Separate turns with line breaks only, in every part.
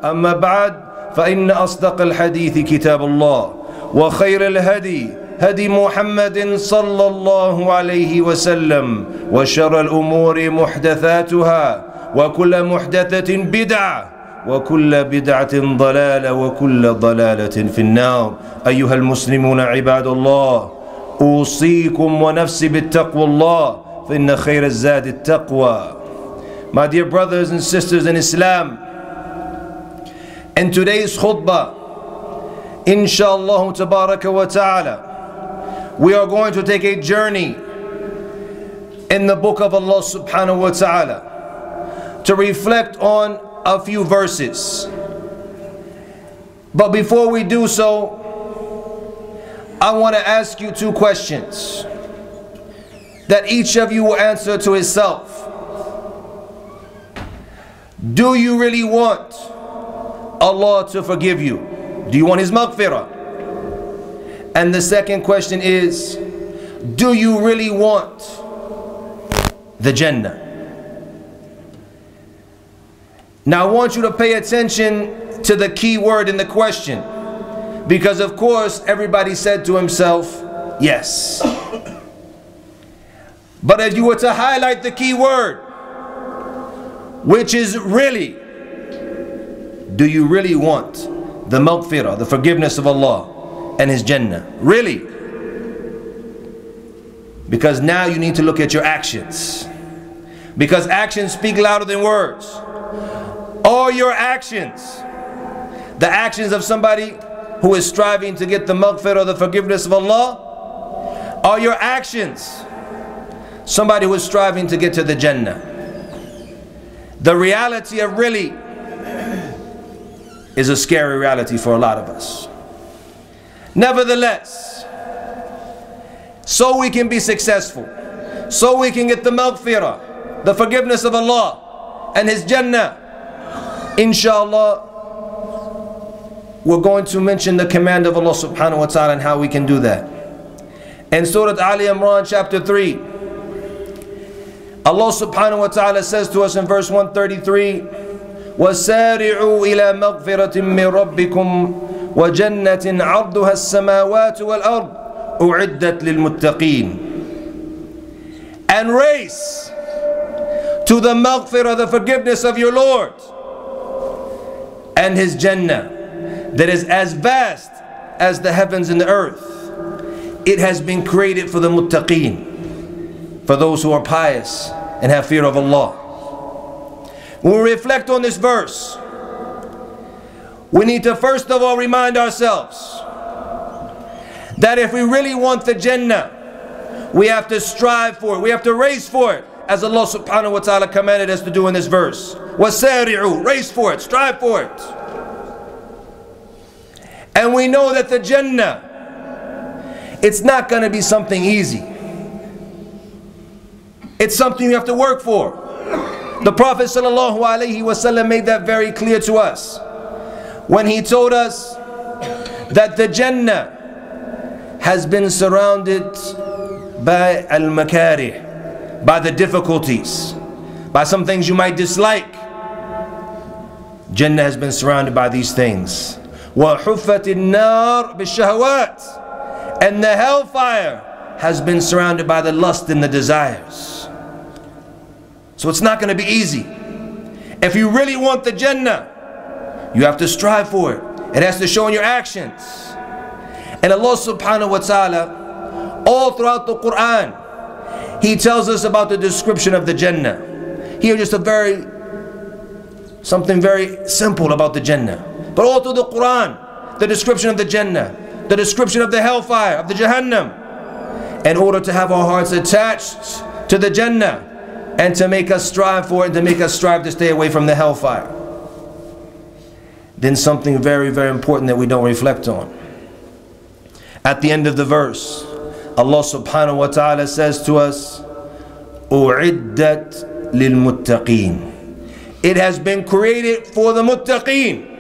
أما بعد فإن أصدق الحديث كتاب الله وخير الهدي هدي محمد صلى الله عليه وسلم وشر الأمور محدثاتها وكل محدثة بدعة وكل بدعة ضلالة وكل ضلالة في النار. أيها المسلمون عباد الله، أوصيكم ونفسي بالتقوى الله فإن خير الزاد التقوى. My dear brothers and sisters in Islam, in today's khutbah, inshallah tabaraka wa ta'ala, we are going to take a journey in the book of Allah subhanahu wa ta'ala to reflect on a few verses. But before we do so, I want to ask you two questions that each of you will answer to himself. Do you really want Allah to forgive you? Do you want His maghfirah? And the second question is, do you really want the Jannah? Now I want you to pay attention to the key word in the question, because of course everybody said to himself, yes. But if you were to highlight the key word, which is really, do you really want the maghfirah, the forgiveness of Allah and His Jannah? Really? Because now you need to look at your actions, because actions speak louder than words. All your actions, the actions of somebody who is striving to get the maghfirah, the forgiveness of Allah, are your actions somebody who is striving to get to the Jannah. The reality of really is a scary reality for a lot of us. Nevertheless, so we can be successful, so we can get the maghfirah, the forgiveness of Allah and His Jannah, inshallah, we're going to mention the command of Allah subhanahu wa ta'ala and how we can do that. In Surah Ali Imran chapter 3, Allah subhanahu wa ta'ala says to us in verse 133, وَسَارِعُوا إِلَى مَغْفِرَةٍ مِّن رَبِّكُمْ وَجَنَّةٍ عَرْضُهَا السَّمَاوَاتُ وَالْأَرْضُ أُعِدَّتْ لِلْمُتَّقِينَ. And race to the maghfirah, the forgiveness of your Lord and His Jannah that is as vast as the heavens and the earth. It has been created for the muttaqeen, for those who are pious and have fear of Allah. When we reflect on this verse, we need to first of all remind ourselves that if we really want the Jannah, we have to strive for it, we have to race for it, as Allah subhanahu wa ta'ala commanded us to do in this verse. وَسَارِعُوا, race for it, strive for it. And we know that the Jannah, it's not going to be something easy. It's something you have to work for. The Prophet sallallahu alaihi wasallam made that very clear to us when he told us that the Jannah has been surrounded by al-makarih, by the difficulties, by some things you might dislike. Jannah has been surrounded by these things. وَحُفَّتِ النَّارِ بِالشَّهَوَاتِ. And the hellfire has been surrounded by the lust and the desires. So it's not going to be easy. If you really want the Jannah, you have to strive for it. It has to show in your actions. And Allah subhanahu wa ta'ala, all throughout the Qur'an, He tells us about the description of the Jannah. Here just something very simple about the Jannah. But all through the Qur'an, the description of the Jannah, the description of the hellfire, of the Jahannam, in order to have our hearts attached to the Jannah and to make us strive for it, and to make us strive to stay away from the hellfire. Then something very, very important that we don't reflect on. At the end of the verse, Allah subhanahu wa ta'ala says to us, أُعِدَّتْ لِلْمُتَّقِينَ. It has been created for the muttaqeen,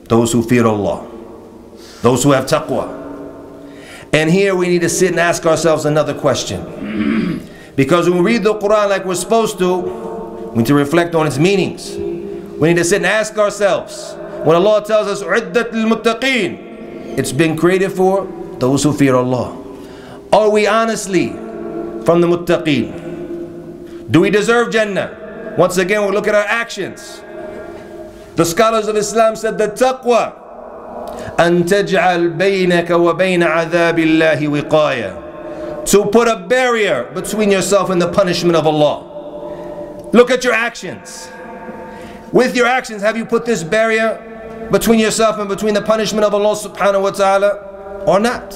those who fear Allah, those who have taqwa. And here we need to sit and ask ourselves another question. Because when we read the Qur'an like we're supposed to, we need to reflect on its meanings. We need to sit and ask ourselves, when Allah tells us, "Uddat lil-muttaqeen," it's been created for those who fear Allah. Are we honestly from the muttaqeen? Do we deserve Jannah? Once again, we look at our actions. The scholars of Islam said the taqwa, أن تجعل بينك وبين عذاب الله وقاية, to put a barrier between yourself and the punishment of Allah. Look at your actions. With your actions, have you put this barrier between yourself and between the punishment of Allah subhanahu wa ta'ala or not?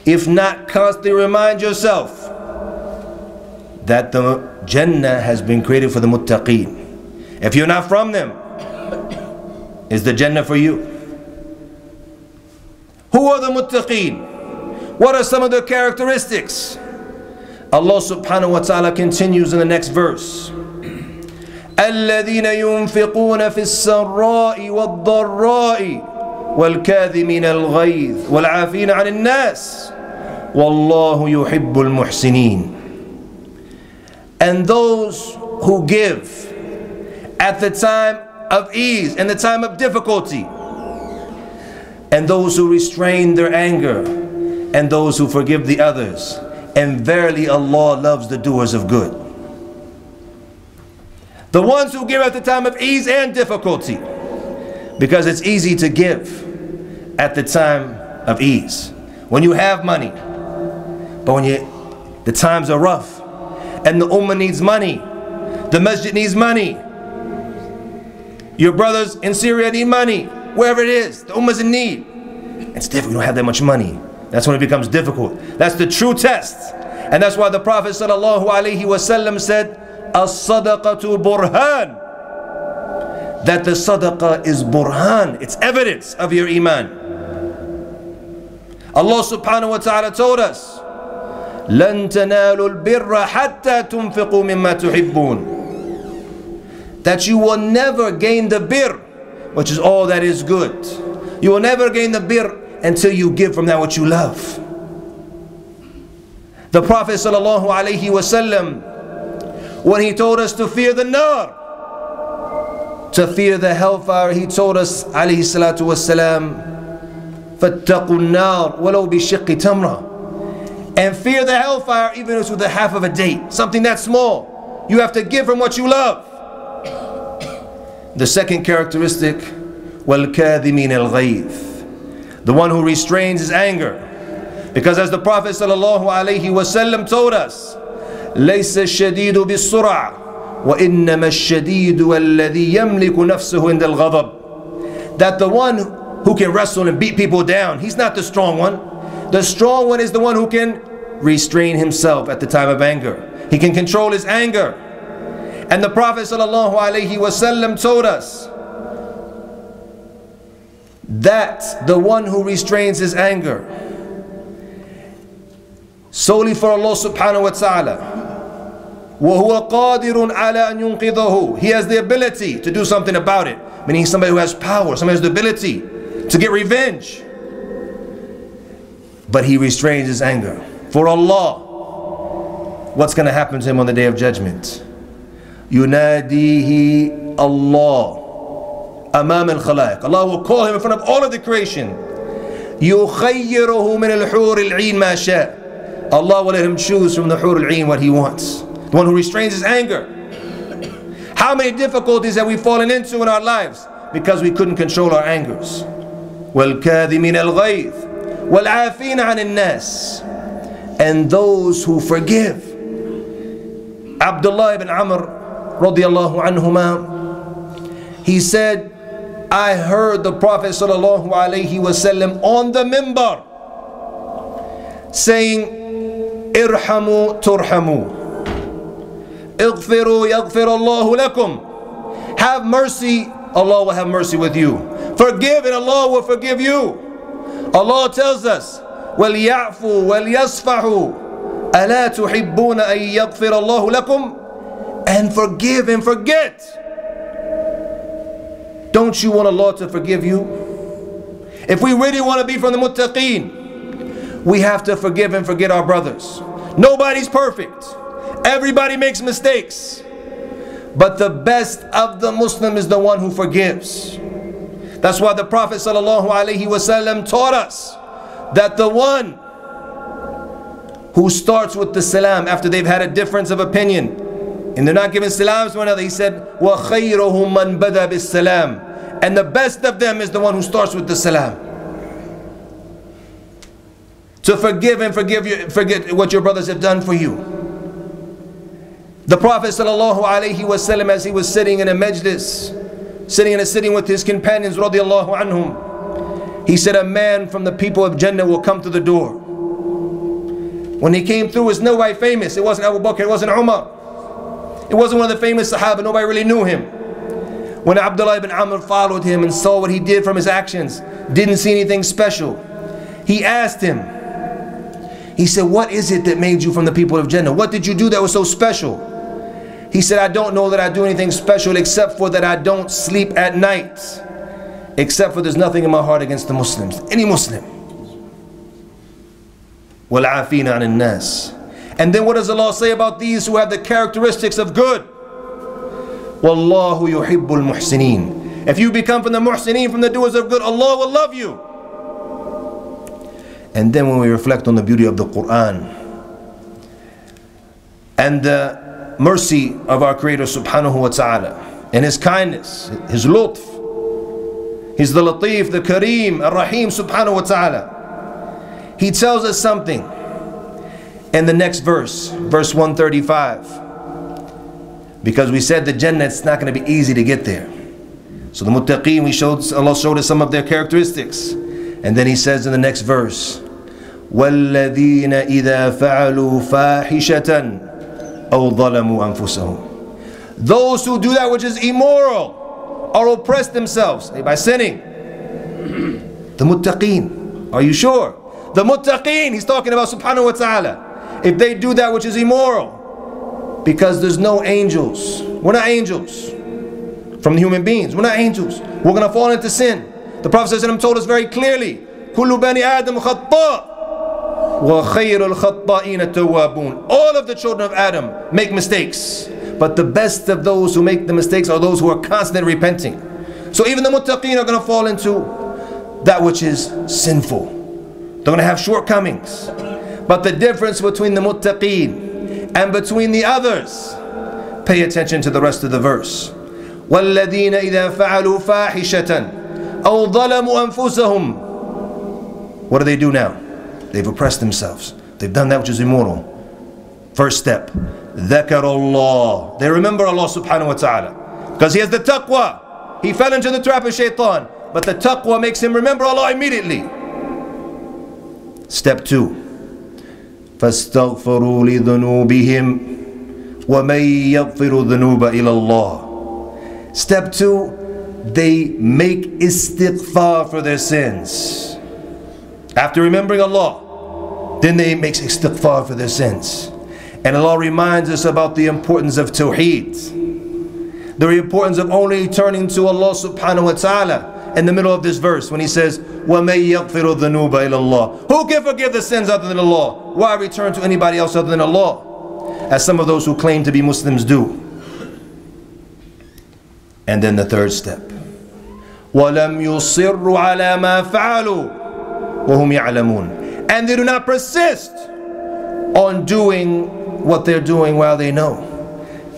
If not, constantly remind yourself that the Jannah has been created for the muttaqeen. If you're not from them, is the Jannah for you? Who are the muttaqeen? What are some of their characteristics? Allah subhanahu wa ta'ala continues in the next verse. الَّذِينَ يُنْفِقُونَ فِي السَّرَّاءِ وَالضَّرَّاءِ وَالْكَاذِمِينَ الْغَيْظَ وَالْعَافِينَ عَنِ النَّاسِ وَاللَّهُ يُحِبُّ الْمُحْسِنِينَ. And those who give at the time of ease and the time of difficulty, and those who restrain their anger, and those who forgive the others, and verily Allah loves the doers of good. The ones who give at the time of ease and difficulty, because it's easy to give at the time of ease when you have money, but when the times are rough and the ummah needs money, the masjid needs money, your brothers in Syria need money, wherever it is, the ummah's in need. It's difficult, we don't have that much money. That's when it becomes difficult. That's the true test. And that's why the Prophet ﷺ said, As-sadaqatu burhan. That the sadaqah is burhan. It's evidence of your iman. Allah subhanahu wa ta'ala told us, لَن تَنَالُوا الْبِرَّ حَتَّى تُنْفِقُوا مِمَّا تُحِبُّونَ. That you will never gain the bir, which is all that is good. You will never gain the bir until you give from that which you love. The Prophet ﷺ, when he told us to fear the nar, to fear the hellfire, he told us alayhi salatu wassalam, فَاتَّقُوا النَّارِ وَلَوْ بِشِقِّ تَمْرَةٍ. And fear the hellfire even if it's with the half of a date, something that small. You have to give from what you love. The second characteristic, وَالْكَاذِمِينَ الْغَيْظَ, the one who restrains his anger. Because as the Prophet ﷺ told us, لَيْسَ الشَّدِيدُ بِالسُّرْعَةِ وَإِنَّمَا الشَّدِيدُ وَالَّذِي يَمْلِكُ نَفْسَهُ عِنْدَ الْغَضَبِ. That the one who can wrestle and beat people down, he's not the strong one. The strong one is the one who can restrain himself at the time of anger. He can control his anger. And the Prophet ﷺ told us that the one who restrains his anger solely for Allah subhanahu wa ta'ala, وَهُوَ قَادِرٌ عَلَىٰ أَن يُنْقِذَهُ, he has the ability to do something about it. Meaning he's somebody who has power, somebody who has the ability to get revenge. But he restrains his anger for Allah. What's going to happen to him on the day of judgment? يُنَادِيهِ Allah أمام الخلائق. Allah will call him in front of all of the creation. يُخَيِّرُهُ مِنَ الْحُورِ الْعِينِ مَا شَاءَ. Allah will let him choose from the Hur al-Ain what he wants. The one who restrains his anger. How many difficulties have we fallen into in our lives because we couldn't control our angers? وَالْكَاذِمِينَ الْغَيْظَ وَالْعَافِينَ عَنِ النَّاسِ. And those who forgive. Abdullah ibn Amr radiyallahu anhuma, he said, I heard the Prophet sallallahu alayhi wasallam on the minbar saying, Irhamu turhamu, Ighfiru yaghfir Allahu lakum. Have mercy, Allah will have mercy with you. Forgive and Allah will forgive you. Allah tells us, وَلْيَعْفُوا وَلْيَصْفَحُوا أَلَا تُحِبُّونَ أَن يَغْفِرَ اللَّهُ لَكُمْ. And forgive and forget. Don't you want Allah to forgive you? If we really want to be from the muttaqeen, we have to forgive and forget our brothers. Nobody's perfect. Everybody makes mistakes. But the best of the Muslim is the one who forgives. That's why the Prophet ﷺ taught us that the one who starts with the salam after they've had a difference of opinion and they're not giving salams to one another, he said, وَخَيْرُهُمْ مَنْ بَدَى بِالسَّلَامِ, and the best of them is the one who starts with the salam. To forgive and forget what your brothers have done for you. The Prophet ﷺ, as he was sitting in a majlis, sitting with his companions radiallahu anhum, he said, a man from the people of Jannah will come to the door. When he came through, it was nobody famous. It wasn't Abu Bakr, it wasn't Umar. It wasn't one of the famous Sahaba, nobody really knew him. When Abdullah ibn Amr followed him and saw what he did from his actions, didn't see anything special, he asked him, he said, what is it that made you from the people of Jannah? What did you do that was so special? He said, I don't know that I do anything special except for that I don't sleep at night, except for there's nothing in my heart against the Muslims, any Muslim. وَالْعَافِينَ عَنِ النَّاسِ. And then what does Allah say about these who have the characteristics of good? وَاللَّهُ يُحِبُّ الْمُحْسِنِينَ. If you become from the muhsineen, from the doers of good, Allah will love you. And then when we reflect on the beauty of the Qur'an and the mercy of our Creator subhanahu wa ta'ala and His kindness, His lutf, He's the Latif, the Kareem, Ar-Rahim subhanahu wa ta'ala. He tells us something in the next verse, verse 135. Because we said the Jannah, it's not going to be easy to get there. So the Muttaqeen, Allah showed us some of their characteristics. And then He says in the next verse, وَالَّذِينَ إِذَا فَعَلُوا فَاحِشَةً أَوْ ظَلَمُوا أَنفُسَهُم. Those who do that which is immoral or oppress themselves by sinning. The Muttaqeen. Are you sure? The Muttaqeen, He's talking about subhanahu wa ta'ala. If they do that which is immoral, because there's no angels. We're not angels from the human beings. We're not angels. We're going to fall into sin. The Prophet ﷺ told us very clearly, كُلُّ بَنِي آدَمُ خَطَّاءٌ وَخَيْرُ الْخَطَّائِينَ التَّوَّابُونَ. All of the children of Adam make mistakes, but the best of those who make the mistakes are those who are constantly repenting. So even the Muttaqeen are going to fall into that which is sinful. They're going to have shortcomings. But the difference between the Muttaqeen and between the others, pay attention to the rest of the verse. وَالَّذِينَ إِذَا فَعَلُوا فَاحِشَةً أَوْ ظَلَمُوا أَنفُسَهُم. What do they do now? They've oppressed themselves. They've done that which is immoral. First step, ذَكَرَ اللَّهِ. They remember Allah subhanahu wa ta'ala. Because he has the taqwa. He fell into the trap of shaitan. But the taqwa makes him remember Allah immediately. Step 2, فَاسْتَغْفَرُوا لِذُنُوبِهِمْ وَمَنْ يَغْفِرُ الذُّنُوبَ إِلَى اللَّهِ. Step 2, they make istighfar for their sins. After remembering Allah, then they make istighfar for their sins. And Allah reminds us about the importance of Tawheed, the importance of only turning to Allah subhanahu wa ta'ala in the middle of this verse when He says, وَمَنْ يَغْفِرُ الذُّنُوبَ إِلَى اللَّهِ. Who can forgive the sins other than Allah? Why return to anybody else other than Allah? As some of those who claim to be Muslims do. And then the third step, وَلَمْ يُصِرُّوا عَلَى مَا فَعَلُوا وَهُمْ يَعْلَمُونَ. And they do not persist on doing what they're doing while they know.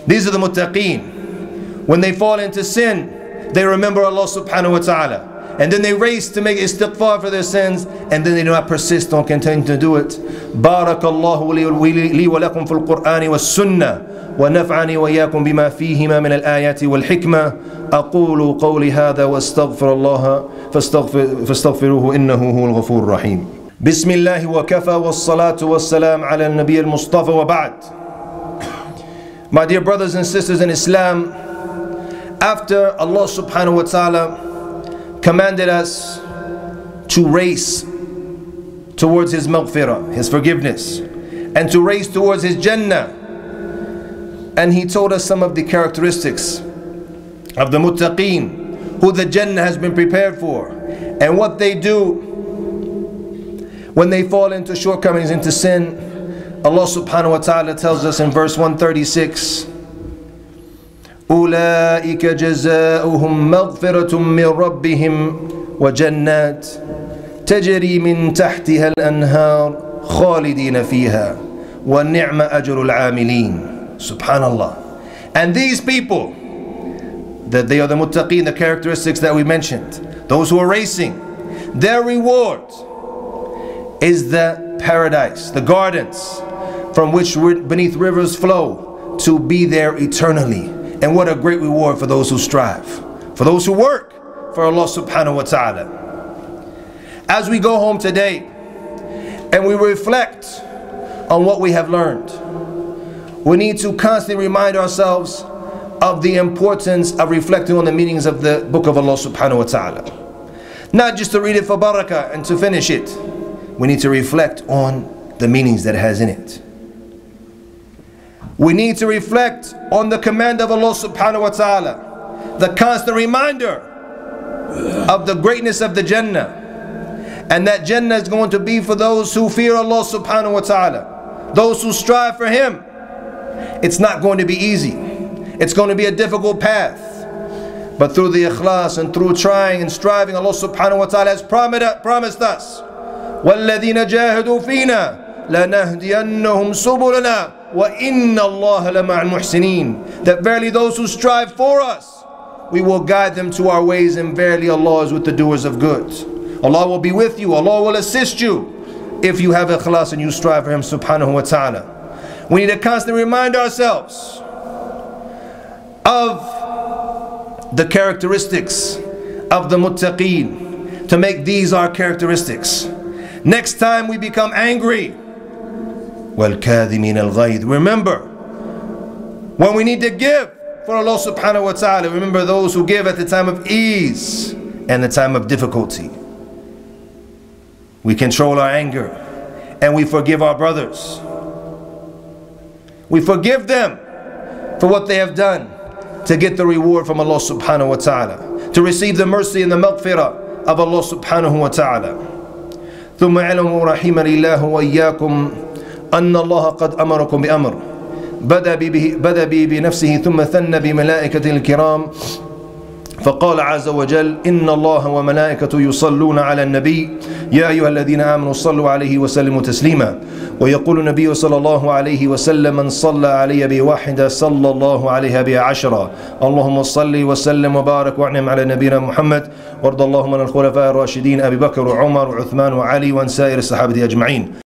These are the Muttaqeen. When they fall into sin, they remember Allah subhanahu wa ta'ala. And then they race to make istighfar for their sins, and then they do not persist on continuing to do it. Barakallahu li wa lakum fil Qur'ani was sunnah, wa naf'ani wa yakum bima fihima min al-ayati wal hikmah. Aqulu qawli hadha wa astaghfirullaha fastaghfiruhu innahu huwal ghafurur rahim. Bismillah wa kafa wa salatu wa salam ala al-nabiy al-mustafa wa ba'd. My dear brothers and sisters in Islam, after Allah subhanahu wa ta'ala commanded us to race towards His maghfirah, His forgiveness, and to race towards His Jannah, and He told us some of the characteristics of the Muttaqeen, who the Jannah has been prepared for, and what they do when they fall into shortcomings, into sin. Allah subhanahu wa ta'ala tells us in verse 136, أولئك جزاؤهم مغفرة من ربهم وجنات تجري من تحتها الأنهار خالدين فيها ونعم أجر العاملين. Subhanallah. And these people, that they are the muttaqeen, the characteristics that we mentioned, those who are racing, their reward is the paradise, the gardens from which beneath rivers flow, to be there eternally. And what a great reward for those who strive, for those who work for Allah subhanahu wa ta'ala. As we go home today and we reflect on what we have learned, we need to constantly remind ourselves of the importance of reflecting on the meanings of the book of Allah subhanahu wa ta'ala. Not just to read it for barakah and to finish it. We need to reflect on the meanings that it has in it. We need to reflect on the command of Allah subhanahu wa ta'ala, the constant reminder of the greatness of the Jannah. And that Jannah is going to be for those who fear Allah subhanahu wa ta'ala, those who strive for Him. It's not going to be easy. It's going to be a difficult path. But through the ikhlas and through trying and striving, Allah subhanahu wa ta'ala has promised us, وَالَّذِينَ جَاهَدُوا فِينَا لَنَهْدِيَنَّهُمْ سُبُلَنَا وَإِنَّ اللَّهَ لَمَعَ الْمُحْسِنِينَ. That verily those who strive for us, we will guide them to our ways, and verily Allah is with the doers of good. Allah will be with you, Allah will assist you if you have ikhlas and you strive for Him subhanahu wa ta'ala. We need to constantly remind ourselves of the characteristics of the muttaqeen, to make these our characteristics. Next time we become angry, وَالْكَاذِمِينَ الْغَيْظِ, remember when we need to give for Allah subhanahu wa ta'ala. Remember those who give at the time of ease and the time of difficulty. We control our anger and we forgive our brothers. We forgive them for what they have done, to get the reward from Allah subhanahu wa ta'ala, to receive the mercy and the maghfirah of Allah subhanahu wa ta'ala. ثم اعلموا رحمني الله وإياكم أن الله قد أمركم بأمر بدأ به بنفسه ثم ثنى بملائكته الكرام فقال عز وجل إن الله وملائكته يصلون على النبي يا أيها الذين آمنوا صلوا عليه وسلموا تسليما ويقول النبي صلى الله عليه وسلم من صلى علي بواحدة صلى الله عليها بعشرة اللهم صل وسلم وبارك وانعم على نبينا محمد وارض اللهم عن الخلفاء الراشدين أبي بكر وعمر وعثمان وعلي وعن سائر الصحابة أجمعين.